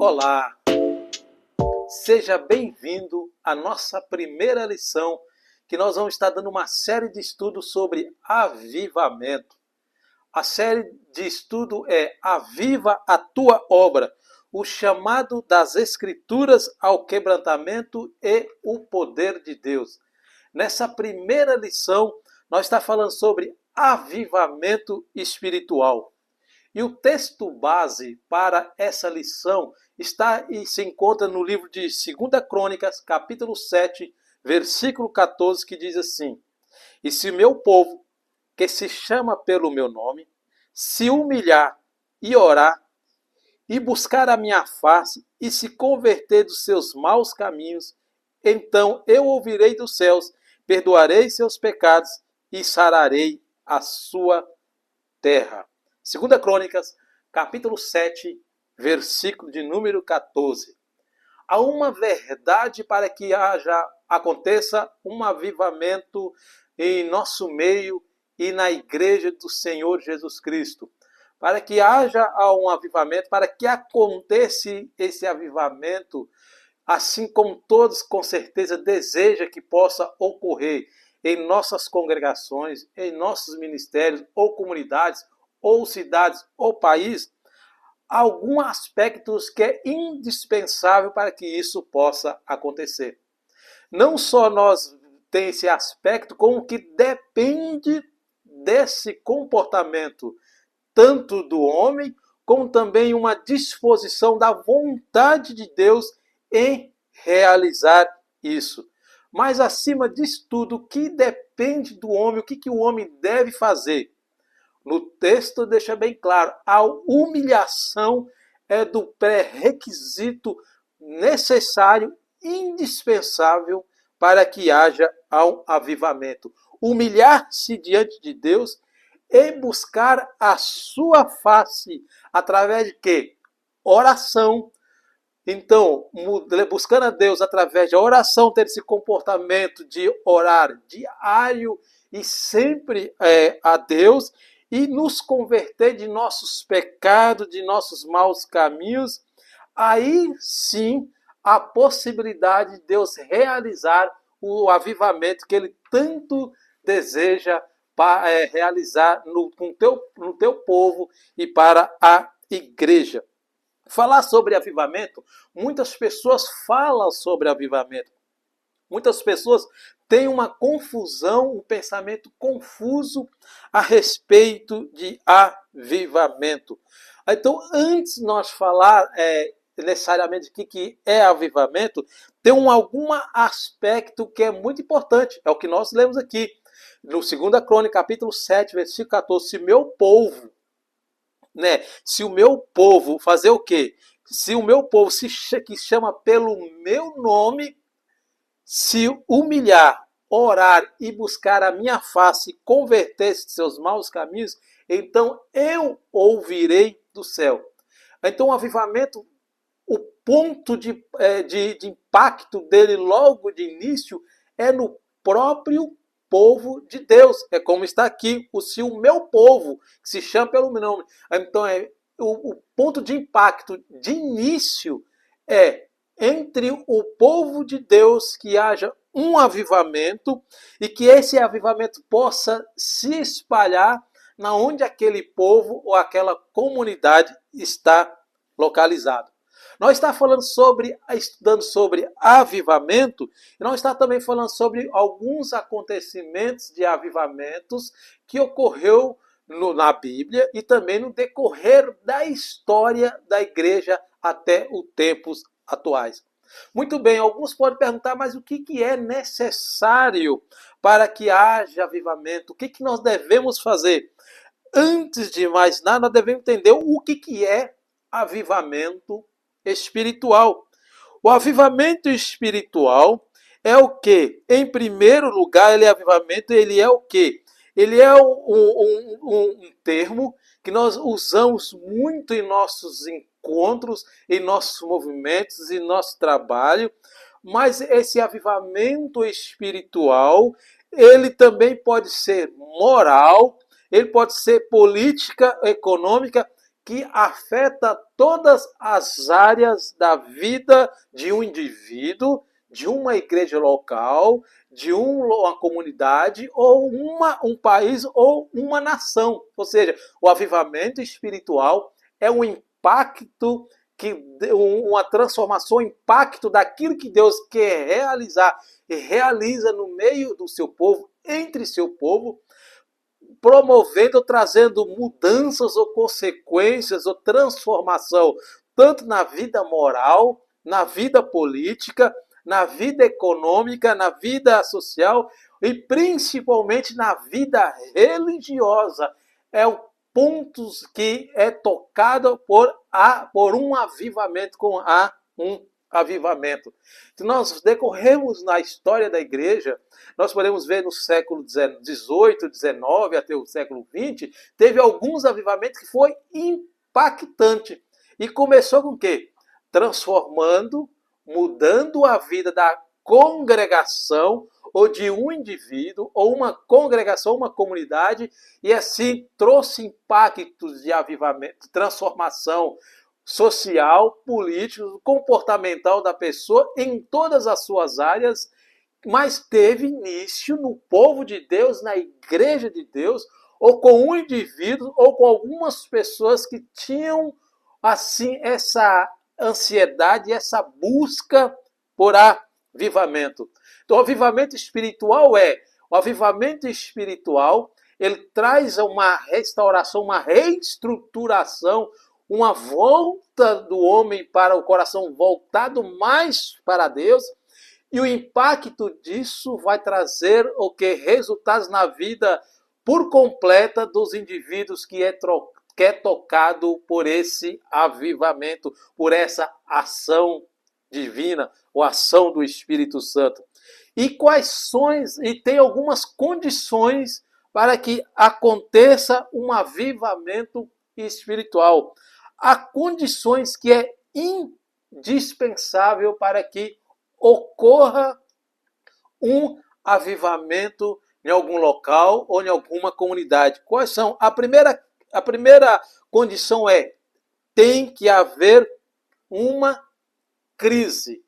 Olá, seja bem-vindo à nossa primeira lição, que nós vamos estar dando uma série de estudos sobre avivamento. A série de estudo é Aviva a Tua Obra, o chamado das Escrituras ao quebrantamento e o poder de Deus. Nessa primeira lição, nós estamos falando sobre avivamento espiritual. E o texto base para essa lição está e se encontra no livro de 2 Crônicas, capítulo 7, versículo 14, que diz assim: E se meu povo, que se chama pelo meu nome, se humilhar e orar, e buscar a minha face, e se converter dos seus maus caminhos, então eu ouvirei dos céus, perdoarei seus pecados e sararei a sua terra. 2 Crônicas, capítulo 7, versículo de número 14. Há uma verdade para que aconteça um avivamento em nosso meio e na igreja do Senhor Jesus Cristo. Para que haja um avivamento, para que aconteça esse avivamento, assim como todos com certeza desejam que possa ocorrer em nossas congregações, em nossos ministérios ou comunidades, ou cidades ou país, alguns aspectos que é indispensável para que isso possa acontecer. Não só nós tem esse aspecto, como que depende desse comportamento, tanto do homem, como também uma disposição da vontade de Deus em realizar isso. Mas acima disso tudo, o que depende do homem, o que o homem deve fazer? No texto deixa bem claro, a humilhação é do pré-requisito necessário, indispensável para que haja um avivamento. Humilhar-se diante de Deus e buscar a sua face através de quê? Oração. Então, buscando a Deus através da oração, ter esse comportamento de orar diário e sempre a Deus, e nos converter de nossos pecados, de nossos maus caminhos, aí sim a possibilidade de Deus realizar o avivamento que Ele tanto deseja realizar no teu povo e para a igreja. Falar sobre avivamento, muitas pessoas falam sobre avivamento. Muitas pessoas têm uma confusão, um pensamento confuso a respeito de avivamento. Então, antes de nós falar necessariamente o que é avivamento, tem algum aspecto que é muito importante. É o que nós lemos aqui, no 2 Crônica, capítulo 7, versículo 14. Se meu povo, se o meu povo fazer o quê? Se o meu povo que chama pelo meu nome, se humilhar, orar e buscar a minha face e converter-se de seus maus caminhos, então eu ouvirei do céu. Então o avivamento, o ponto de impacto dele logo de início é no próprio povo de Deus. É como está aqui, se o meu povo, que se chama pelo meu nome. Então o ponto de impacto de início é entre o povo de Deus, que haja um avivamento e que esse avivamento possa se espalhar na onde aquele povo ou aquela comunidade está localizado. Nós estamos estudando sobre avivamento, e nós estamos também falando sobre alguns acontecimentos de avivamentos que ocorreu na Bíblia e também no decorrer da história da igreja até os tempos atuais. Muito bem, alguns podem perguntar, mas o que é necessário para que haja avivamento? O que nós devemos fazer? Antes de mais nada, nós devemos entender o que é avivamento espiritual. O avivamento espiritual é o que? Em primeiro lugar, ele é o que? Ele é um termo que nós usamos muito em nossos encontros, em nossos movimentos, em nosso trabalho, mas esse avivamento espiritual, ele também pode ser moral, ele pode ser política, econômica, que afeta todas as áreas da vida de um indivíduo, de uma igreja local, de uma comunidade, ou um país, ou uma nação. Ou seja, o avivamento espiritual é um impacto, uma transformação, um impacto daquilo que Deus quer realizar e realiza no meio do seu povo, entre seu povo, promovendo, trazendo mudanças ou consequências ou transformação, tanto na vida moral, na vida política, na vida econômica, na vida social e principalmente na vida religiosa. É o ponto que é tocado por um avivamento, um avivamento. Se nós decorremos na história da igreja, nós podemos ver no século XVIII, XIX até o século XX, teve alguns avivamentos que foi impactante. E começou com o quê? Transformando, mudando a vida da congregação, ou de um indivíduo, ou uma congregação, uma comunidade, e assim trouxe impactos de avivamento, de transformação social, político, comportamental da pessoa em todas as suas áreas, mas teve início no povo de Deus, na igreja de Deus, ou com um indivíduo, ou com algumas pessoas que tinham assim essa ansiedade, essa busca por avivamento. Então, o avivamento espiritual ele traz uma restauração, uma reestruturação, uma volta do homem para o coração voltado mais para Deus, e o impacto disso vai trazer o que? Resultados na vida por completa dos indivíduos que é tocado por esse avivamento, por essa ação divina, ou ação do Espírito Santo. E tem algumas condições para que aconteça um avivamento espiritual. Há condições que é indispensável para que ocorra um avivamento em algum local ou em alguma comunidade. Quais são? A primeira condição tem que haver uma crise.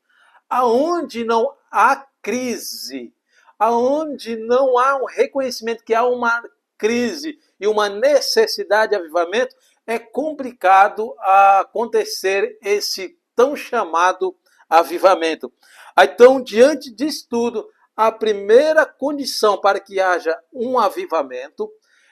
Aonde não há crise, aonde não há um reconhecimento que há uma crise e uma necessidade de avivamento, é complicado acontecer esse tão chamado avivamento. Então, diante disso tudo, a primeira condição para que haja um avivamento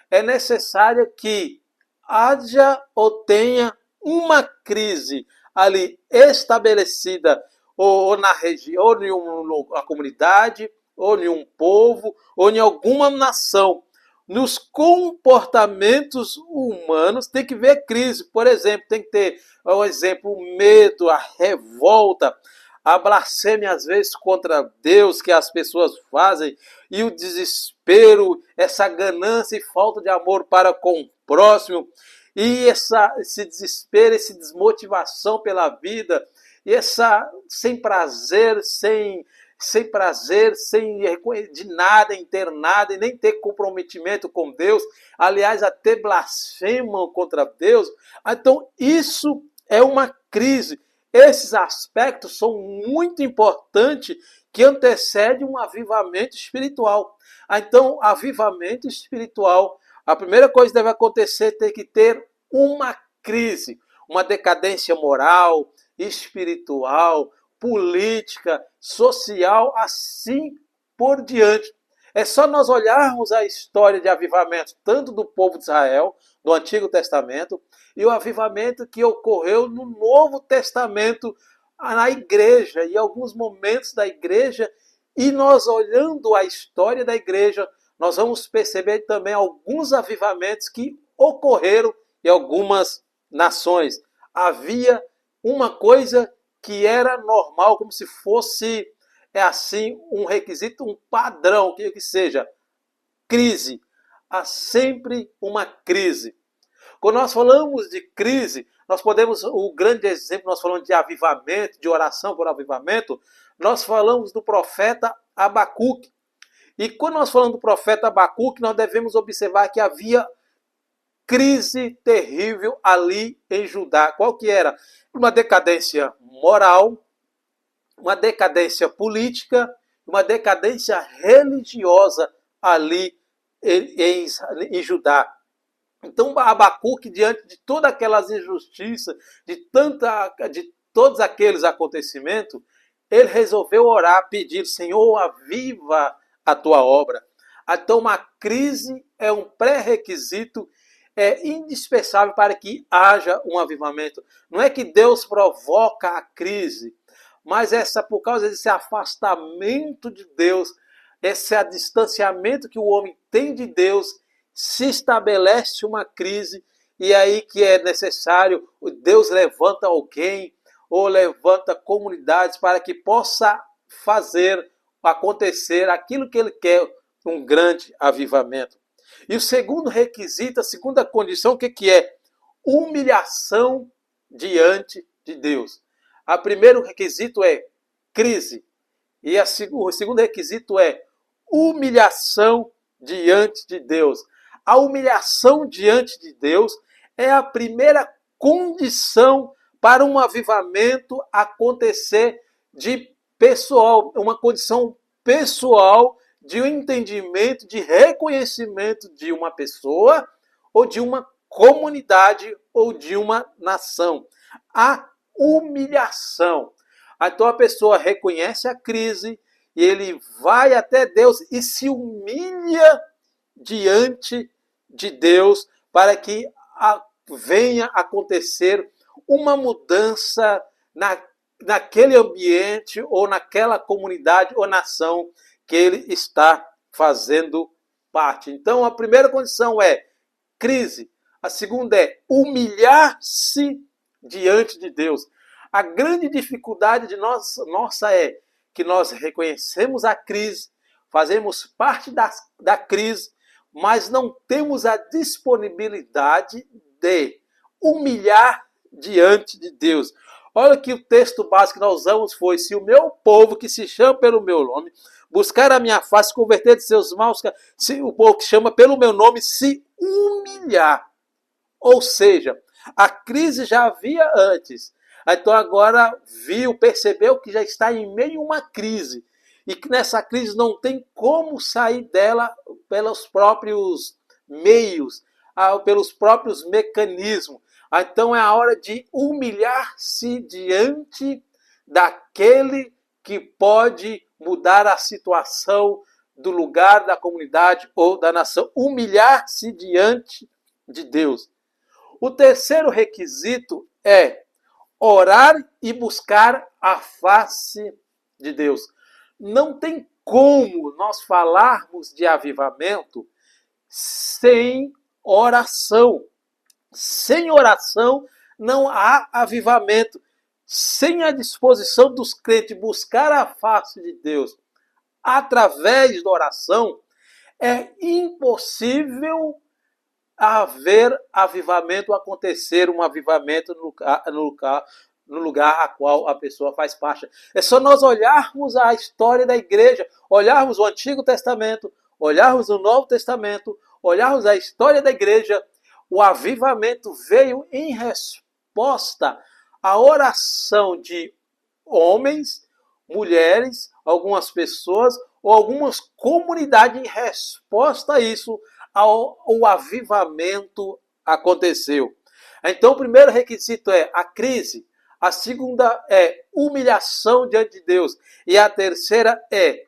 é necessária que haja ou tenha uma crise ali estabelecida, ou na região, ou em uma comunidade, ou em um povo, ou em alguma nação. Nos comportamentos humanos tem que ver crise. Por exemplo, tem que ter o medo, a revolta, a blasfêmia às vezes contra Deus que as pessoas fazem, e o desespero, essa ganância e falta de amor para com o próximo, e esse desespero, essa desmotivação pela vida, e essa sem prazer, sem de nada, em ter nada, e nem ter comprometimento com Deus, aliás, até blasfemam contra Deus. Então, isso é uma crise. Esses aspectos são muito importantes que antecedem um avivamento espiritual. Então, avivamento espiritual, a primeira coisa que deve acontecer, tem que ter uma crise, uma decadência moral, espiritual, política, social, assim por diante. É só nós olharmos a história de avivamento, tanto do povo de Israel, no Antigo Testamento, e o avivamento que ocorreu no Novo Testamento, na igreja, e alguns momentos da igreja, e nós olhando a história da igreja, nós vamos perceber também alguns avivamentos que ocorreram em algumas nações. Havia uma coisa que era normal, como se fosse um requisito, um padrão, que seja crise. Há sempre uma crise. Quando nós falamos de crise, o grande exemplo, nós falamos de avivamento, de oração por avivamento, nós falamos do profeta Abacuque. E quando nós falamos do profeta Abacuque, nós devemos observar que havia crise terrível ali em Judá. Qual que era? Uma decadência moral, uma decadência política, uma decadência religiosa ali em Judá. Então Abacuque, diante de todas aquelas injustiças, de todos aqueles acontecimentos, ele resolveu orar, pedir, Senhor, aviva a tua obra. Então uma crise é um pré-requisito indispensável para que haja um avivamento. Não é que Deus provoca a crise, mas por causa desse afastamento de Deus, esse distanciamento que o homem tem de Deus, se estabelece uma crise, e aí que é necessário, Deus levanta alguém, ou levanta comunidades para que possa fazer acontecer aquilo que ele quer, um grande avivamento. E o segundo requisito, a segunda condição, o que é? Humilhação diante de Deus. O primeiro requisito é crise. E o segundo requisito é humilhação diante de Deus. A humilhação diante de Deus é a primeira condição para um avivamento acontecer de pessoal, uma condição pessoal de um entendimento, de reconhecimento de uma pessoa ou de uma comunidade ou de uma nação. A humilhação. Então a pessoa reconhece a crise e ele vai até Deus e se humilha diante de Deus para que venha acontecer uma mudança naquele ambiente ou naquela comunidade ou nação que ele está fazendo parte. Então a primeira condição é crise. A segunda é humilhar-se diante de Deus. A grande dificuldade de nossa é que nós reconhecemos a crise, fazemos parte da crise, mas não temos a disponibilidade de humilhar diante de Deus. Olha que o texto básico que nós usamos foi: se o meu povo, que se chama pelo meu nome, buscar a minha face, converter de seus maus, se o povo que chama pelo meu nome se humilhar. Ou seja, a crise já havia antes. Então agora percebeu que já está em meio a uma crise. E que nessa crise não tem como sair dela pelos próprios meios, pelos próprios mecanismos. Então é a hora de humilhar-se diante daquele que pode mudar a situação do lugar, da comunidade ou da nação. Humilhar-se diante de Deus. O terceiro requisito é orar e buscar a face de Deus. Não tem como nós falarmos de avivamento sem oração. Sem oração não há avivamento. Sem a disposição dos crentes buscar a face de Deus através da oração, é impossível haver avivamento, acontecer um avivamento no lugar a qual a pessoa faz parte. É só nós olharmos a história da igreja, olharmos o Antigo Testamento, olharmos o Novo Testamento, olharmos a história da igreja. O avivamento veio em resposta à oração de homens, mulheres, algumas pessoas ou algumas comunidades. Em resposta a isso, o avivamento aconteceu. Então o primeiro requisito é a crise, a segunda é humilhação diante de Deus e a terceira é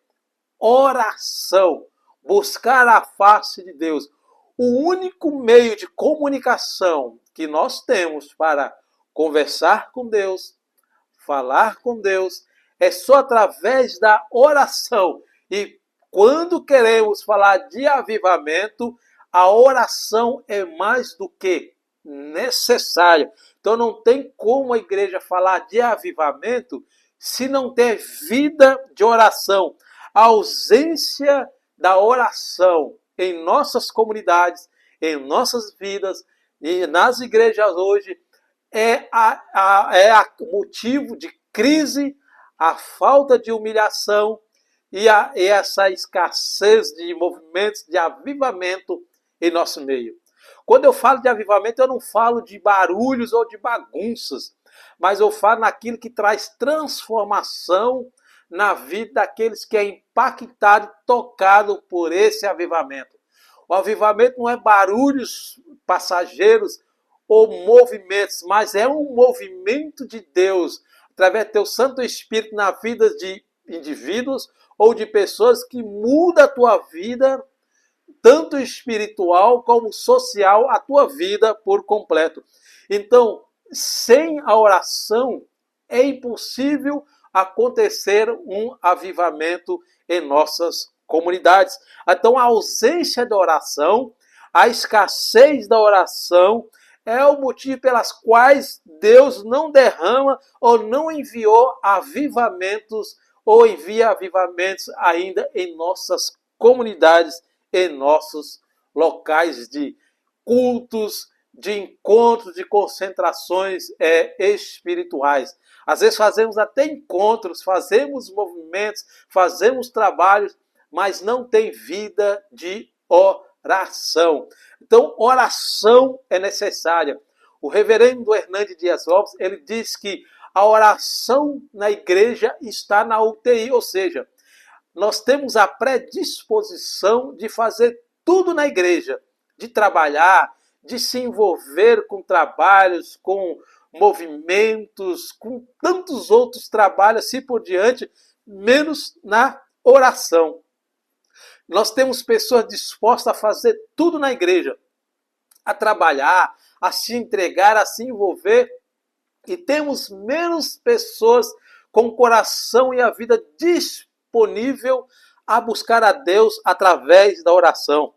oração, buscar a face de Deus. O único meio de comunicação que nós temos para conversar com Deus, falar com Deus, é só através da oração. E quando queremos falar de avivamento, a oração é mais do que necessária. Então não tem como a igreja falar de avivamento se não ter vida de oração. A ausência da oração em nossas comunidades, em nossas vidas e nas igrejas hoje é motivo de crise, a falta de humilhação e essa escassez de movimentos de avivamento em nosso meio. Quando eu falo de avivamento, eu não falo de barulhos ou de bagunças, mas eu falo naquilo que traz transformação na vida daqueles que é impactado, tocado por esse avivamento. O avivamento não é barulhos passageiros ou movimentos, mas é um movimento de Deus, através do teu Santo Espírito na vida de indivíduos ou de pessoas que muda a tua vida, tanto espiritual como social, a tua vida por completo. Então, sem a oração, é impossível acontecer um avivamento em nossas comunidades. Então, a ausência da oração, a escassez da oração, é o motivo pelas quais Deus não derrama ou não enviou avivamentos ou envia avivamentos ainda em nossas comunidades, em nossos locais de cultos, de encontros, de concentrações espirituais. Às vezes fazemos até encontros, fazemos movimentos, fazemos trabalhos, mas não tem vida de oração. Então, oração é necessária. O reverendo Hernandes Dias Lopes, ele diz que a oração na igreja está na UTI, ou seja, nós temos a predisposição de fazer tudo na igreja, de trabalhar, de se envolver com trabalhos, com movimentos, com tantos outros trabalhos, assim por diante, menos na oração. Nós temos pessoas dispostas a fazer tudo na igreja, a trabalhar, a se entregar, a se envolver, e temos menos pessoas com o coração e a vida disponível a buscar a Deus através da oração.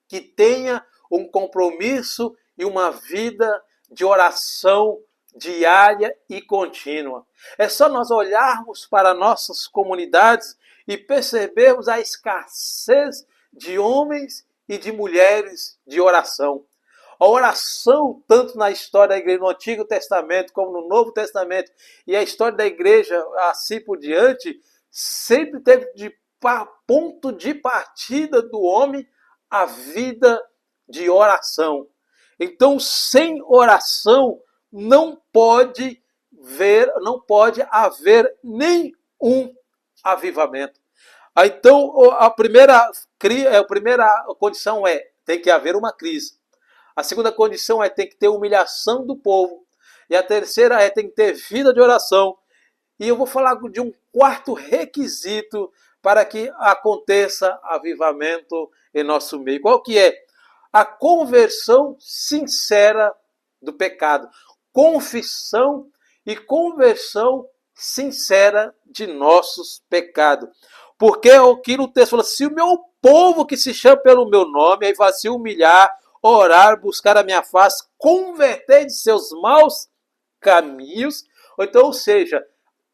Que tenha um compromisso e uma vida de oração diária e contínua. É só nós olharmos para nossas comunidades e percebermos a escassez de homens e de mulheres de oração. A oração, tanto na história da igreja no Antigo Testamento como no Novo Testamento, e a história da igreja assim por diante, sempre teve de ponto de partida do homem a vida de oração. Então, sem oração, não pode haver nenhum avivamento. Então, a primeira condição tem que haver uma crise. A segunda condição tem que ter humilhação do povo. E a terceira tem que ter vida de oração. E eu vou falar de um quarto requisito para que aconteça avivamento em nosso meio. Qual que é? A conversão sincera do pecado. Confissão e conversão sincera de nossos pecados. Porque aqui no texto fala, se o meu povo que se chama pelo meu nome, aí vai se humilhar, orar, buscar a minha face, converter de seus maus caminhos, ou seja,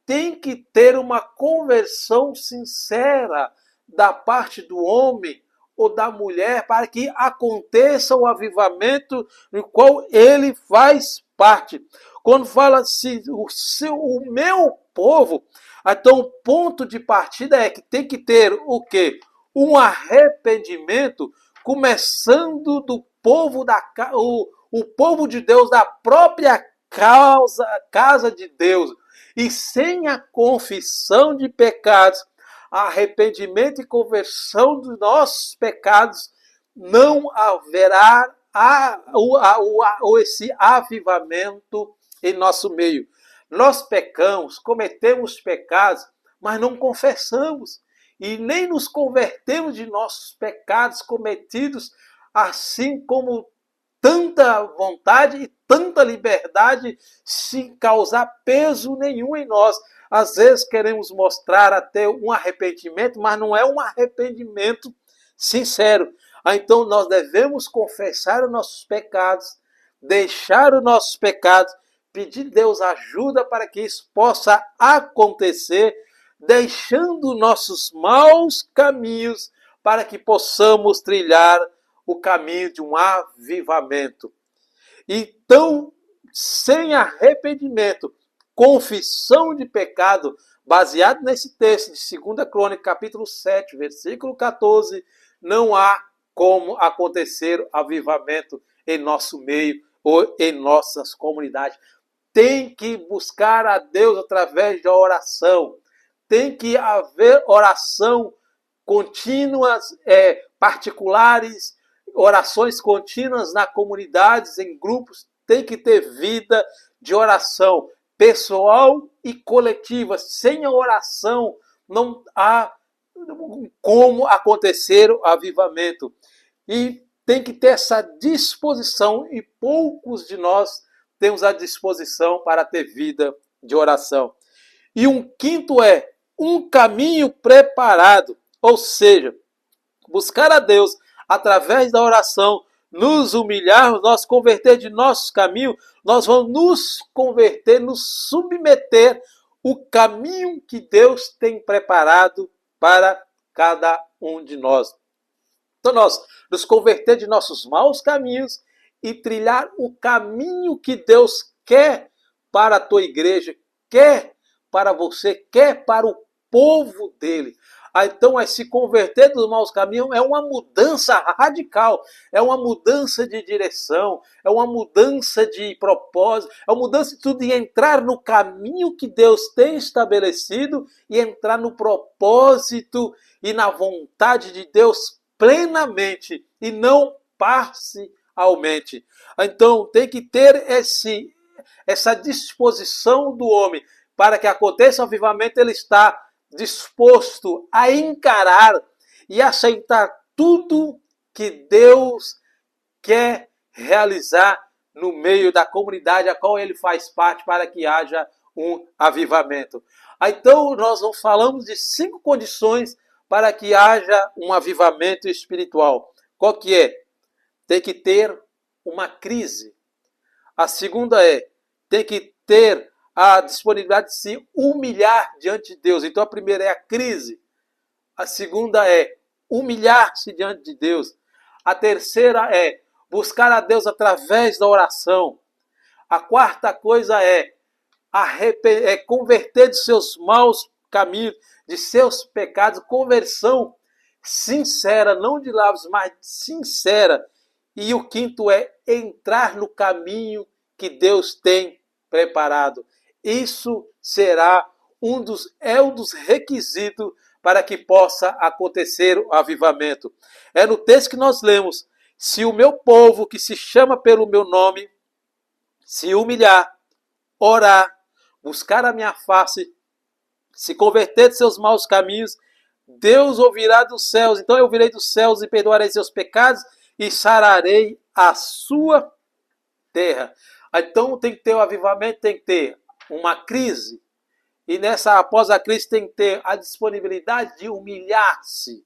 tem que ter uma conversão sincera da parte do homem ou da mulher para que aconteça o avivamento no qual ele faz parte. Quando fala assim, o meu povo, então o ponto de partida é que tem que ter o quê? Um arrependimento, começando do povo o povo de Deus, da própria casa de Deus. E sem a confissão de pecados, arrependimento e conversão dos nossos pecados, não haverá esse avivamento em nosso meio. Nós pecamos, cometemos pecados, mas não confessamos. E nem nos convertemos de nossos pecados cometidos, assim como tanta vontade e tanta liberdade sem causar peso nenhum em nós. Às vezes queremos mostrar até um arrependimento, mas não é um arrependimento sincero. Então nós devemos confessar os nossos pecados, deixar os nossos pecados, pedir a Deus ajuda para que isso possa acontecer, deixando nossos maus caminhos para que possamos trilhar o caminho de um avivamento. Então, sem arrependimento, confissão de pecado, baseado nesse texto de 2 Crônica, capítulo 7, versículo 14, não há como acontecer avivamento em nosso meio ou em nossas comunidades. Tem que buscar a Deus através da oração. Tem que haver oração contínuas, particulares, orações contínuas na comunidades, em grupos. Tem que ter vida de oração pessoal e coletiva. Sem a oração não há como acontecer o avivamento. E tem que ter essa disposição, e poucos de nós temos a disposição para ter vida de oração. E um quinto é um caminho preparado, ou seja, buscar a Deus através da oração, nos humilhar, nós converter de nossos caminhos, nós vamos nos converter, nos submeter o caminho que Deus tem preparado para cada um de nós. Então nós nos converter de nossos maus caminhos e trilhar o caminho que Deus quer para a tua igreja, quer para você, quer para o povo dele. Então, se converter dos maus caminhos é uma mudança radical, é uma mudança de direção, é uma mudança de propósito, é uma mudança de tudo, e entrar no caminho que Deus tem estabelecido e entrar no propósito e na vontade de Deus plenamente e não parcialmente. Então, tem que ter essa disposição do homem para que aconteça o avivamento. Ele está disposto a encarar e aceitar tudo que Deus quer realizar no meio da comunidade a qual ele faz parte, para que haja um avivamento. Então, nós falamos de 5 condições para que haja um avivamento espiritual. Qual que é? Tem que ter uma crise. A segunda tem que ter a disponibilidade de se humilhar diante de Deus. Então a primeira é a crise. A segunda é humilhar-se diante de Deus. A terceira é buscar a Deus através da oração. A quarta coisa é converter de seus maus caminhos, de seus pecados, conversão sincera, não de lábios, mas sincera. E o quinto é entrar no caminho que Deus tem preparado. Isso será um dos requisitos para que possa acontecer o avivamento. É no texto que nós lemos: se o meu povo, que se chama pelo meu nome, se humilhar, orar, buscar a minha face, se converter de seus maus caminhos, Deus ouvirá dos céus. Então eu virei dos céus e perdoarei seus pecados e sararei a sua terra. Então tem que ter o avivamento, tem que ter uma crise. E após a crise, tem que ter a disponibilidade de humilhar-se.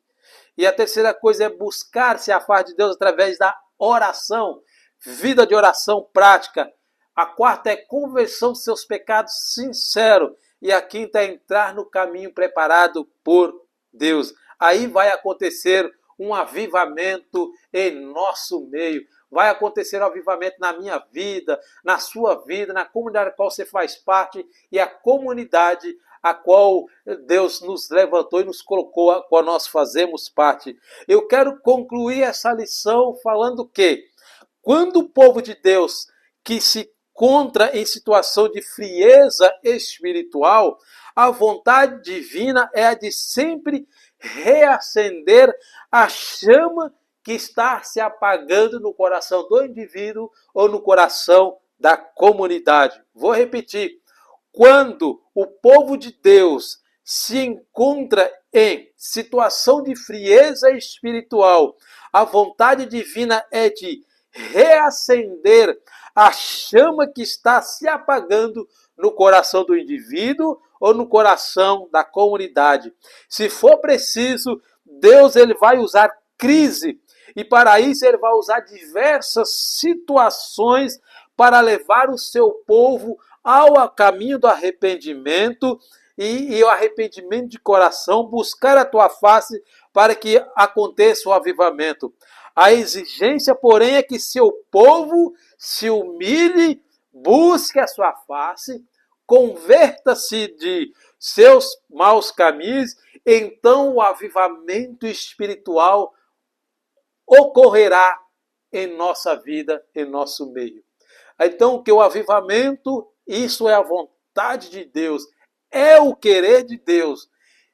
E a terceira coisa é buscar-se a face de Deus através da oração, vida de oração prática. A quarta é conversão de seus pecados sincero. E a quinta é entrar no caminho preparado por Deus. Aí vai acontecer um avivamento em nosso meio. Vai acontecer um avivamento na minha vida, na sua vida, na comunidade a qual você faz parte e a comunidade a qual Deus nos levantou e nos colocou, a qual nós fazemos parte. Eu quero concluir essa lição falando que quando o povo de Deus que se encontra em situação de frieza espiritual, a vontade divina é a de sempre reacender a chama que está se apagando no coração do indivíduo ou no coração da comunidade. Vou repetir. Quando o povo de Deus se encontra em situação de frieza espiritual, a vontade divina é de reacender a chama que está se apagando no coração do indivíduo ou no coração da comunidade. Se for preciso, Deus ele vai usar crise, e para isso ele vai usar diversas situações para levar o seu povo ao caminho do arrependimento e o arrependimento de coração, buscar a tua face para que aconteça o avivamento. A exigência, porém, é que seu povo se humilhe, busque a sua face, converta-se de seus maus caminhos, então o avivamento espiritual ocorrerá em nossa vida, em nosso meio. Então, que o avivamento, isso é a vontade de Deus, é o querer de Deus,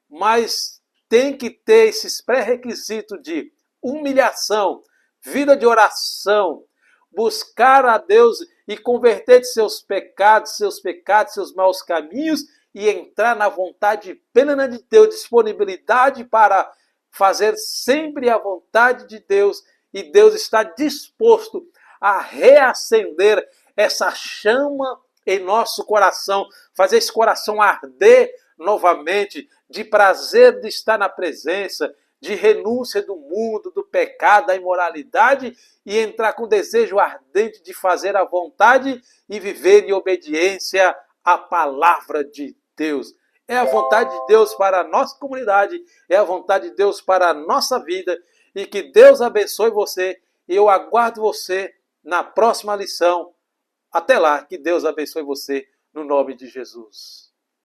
mas tem que ter esses pré-requisitos de humilhação, vida de oração, buscar a Deus e converter de seus pecados, seus maus caminhos e entrar na vontade plena de Deus, disponibilidade para fazer sempre a vontade de Deus, e Deus está disposto a reacender essa chama em nosso coração, fazer esse coração arder novamente, de prazer de estar na presença, de renúncia do mundo, do pecado, da imoralidade, e entrar com desejo ardente de fazer a vontade e viver em obediência à palavra de Deus. É a vontade de Deus para a nossa comunidade, é a vontade de Deus para a nossa vida, e que Deus abençoe você, e eu aguardo você na próxima lição. Até lá, que Deus abençoe você, no nome de Jesus.